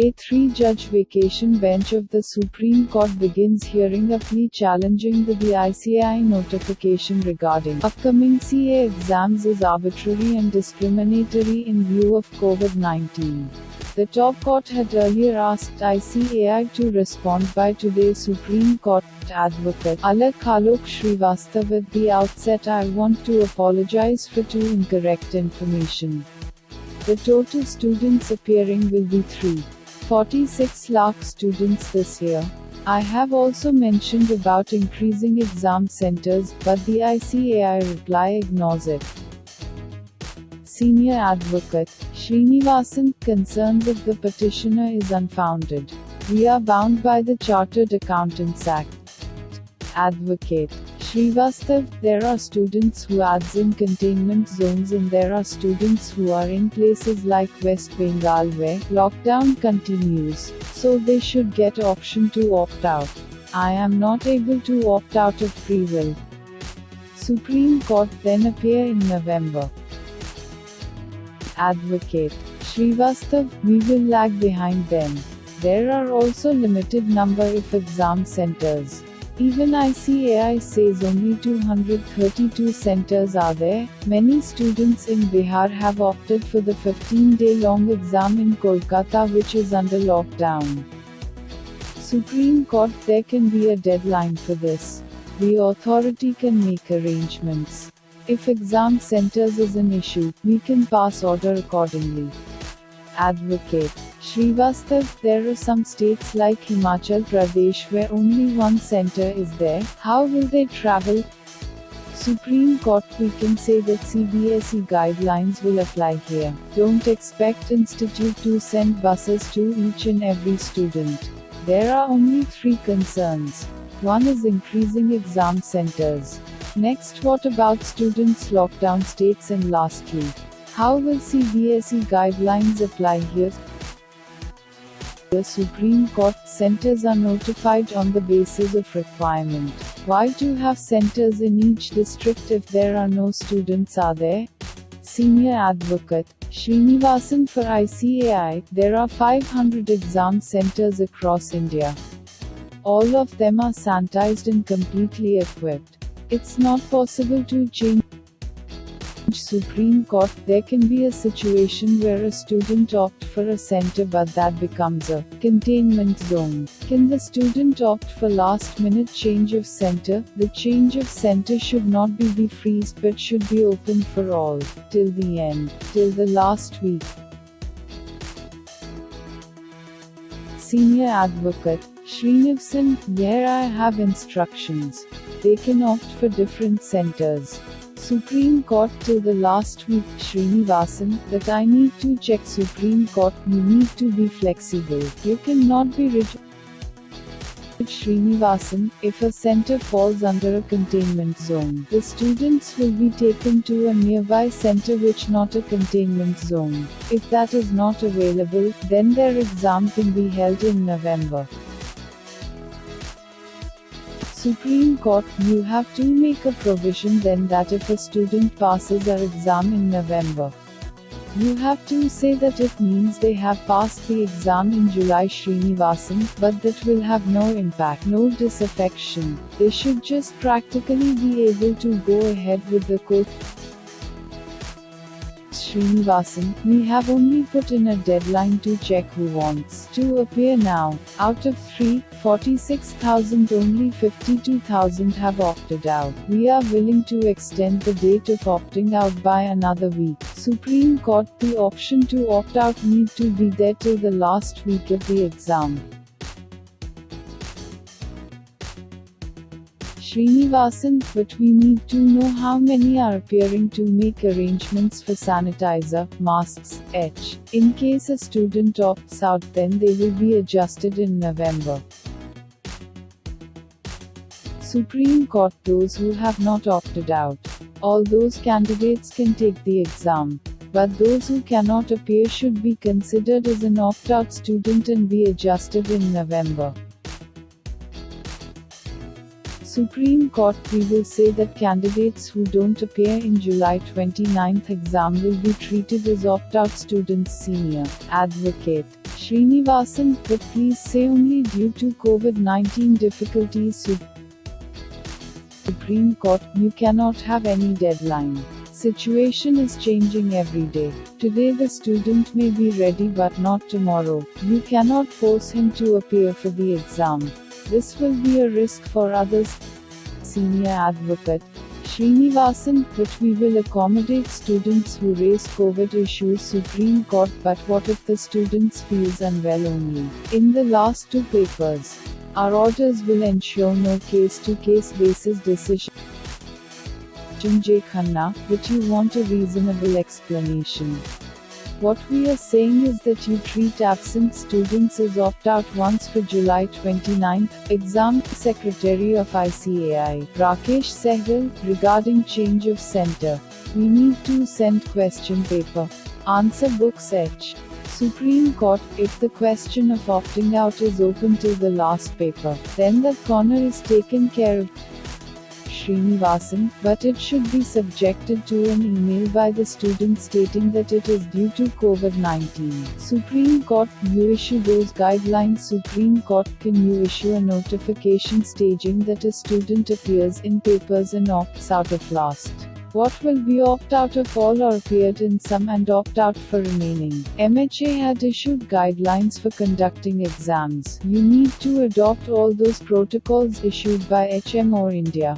A three-judge vacation bench of the Supreme Court begins hearing a plea challenging the ICAI notification regarding upcoming CA exams is arbitrary and discriminatory in view of COVID-19. The top court had earlier asked ICAI to respond by today. Supreme Court Advocate Alok Srivastava: at the outset I want to apologize for two incorrect information. The total students appearing will be 3.46 lakh students this year. I have also mentioned about increasing exam centers, but the ICAI reply ignores it. Senior Advocate Srinivasan: concerns of the petitioner is unfounded. We are bound by the Chartered Accountants Act. Advocate Srivastav: there are students who adds in containment zones and there are students who are in places like West Bengal where lockdown continues, so they should get option to opt out. I am not able to opt out of free will. Supreme Court then appear in November. Advocate Srivastav: we will lag behind them. There are also limited number of exam centers. Even ICAI says only 232 centers are there. Many students in Bihar have opted for the 15-day-long exam in Kolkata, which is under lockdown. Supreme Court: there can be a deadline for this. The authority can make arrangements. If exam centers is an issue, we can pass order accordingly. Advocate Srivastav: there are some states like Himachal Pradesh where only one center is there. How will they travel? Supreme Court: we can say that CBSE guidelines will apply here. Don't expect institute to send buses to each and every student. There are only three concerns. One is increasing exam centers. Next, what about students' lockdown states? And lastly, how will CBSE guidelines apply here? The Supreme Court: centers are notified on the basis of requirement. Why to have centers in each district if there are no students are there? Senior Advocate Srinivasan for ICAI: there are 500 exam centers across India. All of them are sanitized and completely equipped. It's not possible to change. Supreme Court: there can be a situation where a student opts for a center but that becomes a containment zone. Can the student opt for last-minute change of center? The change of center should not be freezed but should be open for all, till the end, till the last week. Senior Advocate Srinivasan: here I have instructions. They can opt for different centers. Supreme Court: till the last week. Srinivasan: that I need to check. Supreme Court: you need to be flexible. You cannot be rigid. Srinivasan: if a center falls under a containment zone, the students will be taken to a nearby center which not a containment zone. If that is not available, then their exam can be held in November. Supreme Court: you have to make a provision then that if a student passes our exam in November, you have to say that it means they have passed the exam in July. Srinivasan: but that will have no impact, no disaffection. They should just practically be able to go ahead with the course. Srinivasan: we have only put in a deadline to check who wants to appear now. Out of 346,000, only 52,000 have opted out. We are willing to extend the date of opting out by another week. Supreme Court: the option to opt out need to be there till the last week of the exam. Srinivasan: but we need to know how many are appearing to make arrangements for sanitizer, masks, etc. In case a student opts out, then they will be adjusted in November. Supreme Court: those who have not opted out. All those candidates can take the exam. But those who cannot appear should be considered as an opt-out student and be adjusted in November. Supreme Court: we will say that candidates who don't appear in July 29 exam will be treated as opt-out students. Senior Advocate Srinivasan, but please say only due to COVID-19 difficulties. Supreme Court, you cannot have any deadline. Situation is changing every day. Today the student may be ready but not tomorrow. You cannot force him to appear for the exam. This will be a risk for others. Senior advocate Srinivasan, but we will accommodate students who raise COVID issues. Supreme Court, but what if the students feels unwell only? In the last two papers, our orders will ensure no case-to-case basis decision. J. Khanna, but you want a reasonable explanation. What we are saying is that you treat absent students as opt-out once for July 29. Exam Secretary of ICAI, Rakesh Sehgal, regarding change of center. We need to send question paper. Answer books H. Supreme Court, if the question of opting out is open till the last paper, then that corner is taken care of. Srinivasan, but it should be subjected to an email by the student stating that it is due to COVID-19. Supreme Court, you issue those guidelines. Supreme Court, can you issue a notification stating that a student appears in papers and opts out of last? What will be opt-out of all or appeared in some and opt-out for remaining? MHA had issued guidelines for conducting exams. You need to adopt all those protocols issued by HM or India.